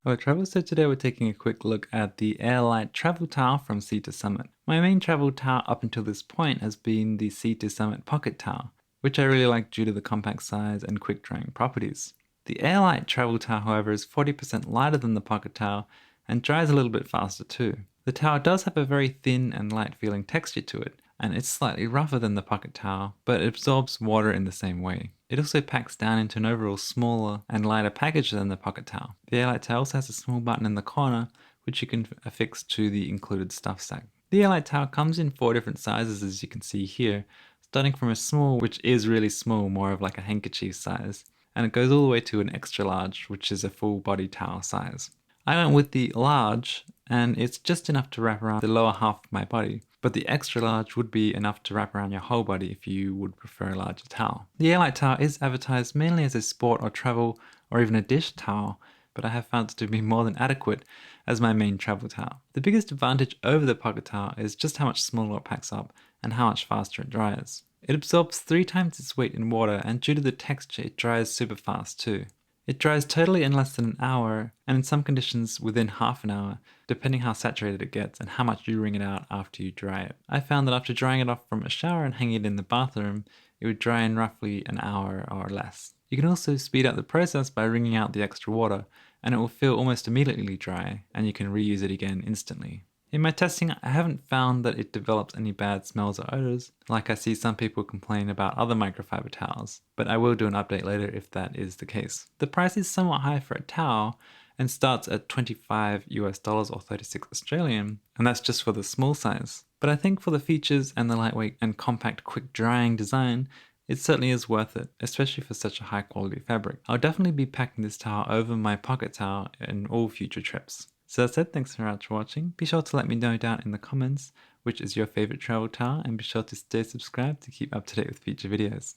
Hello travel, so today we're taking a quick look at the Airlite travel towel from Sea to Summit. My main travel towel up until this point has been the Sea to Summit pocket towel, which I really like due to the compact size and quick drying properties. The Airlite travel towel, however, is 40% lighter than the pocket towel and dries a little bit faster too. The towel does have a very thin and light feeling texture to it, and it's slightly rougher than the pocket towel, but it absorbs water in the same way. It also packs down into an overall smaller and lighter package than the pocket towel. The Airlite towel also has a small button in the corner which you can affix to the included stuff sack. The Airlite towel comes in 4 different sizes, as you can see here, starting from a small, which is really small, more of like a handkerchief size, and it goes all the way to an extra large, which is a full body towel size. I went with the large, and it's just enough to wrap around the lower half of my body, but the extra large would be enough to wrap around your whole body if you would prefer a larger towel. The Airlite towel is advertised mainly as a sport or travel or even a dish towel, but I have found it to be more than adequate as my main travel towel. The biggest advantage over the pocket towel is just how much smaller it packs up and how much faster it dries. It absorbs 3 times its weight in water, and due to the texture it dries super fast too. It dries totally in less than an hour, and in some conditions within half an hour, depending how saturated it gets and how much you wring it out after you dry it. I found that after drying it off from a shower and hanging it in the bathroom, it would dry in roughly an hour or less. You can also speed up the process by wringing out the extra water, and it will feel almost immediately dry, and you can reuse it again instantly. In my testing, I haven't found that it develops any bad smells or odors, like I see some people complain about other microfiber towels, but I will do an update later if that is the case. The price is somewhat high for a towel and starts at $25 US or 36 Australian, and that's just for the small size. But I think for the features and the lightweight and compact quick drying design, it certainly is worth it, especially for such a high quality fabric. I'll definitely be packing this towel over my pocket towel in all future trips. So that said, thanks very much for watching. Be sure to let me know down in the comments which is your favorite travel towel, and be sure to stay subscribed to keep up to date with future videos.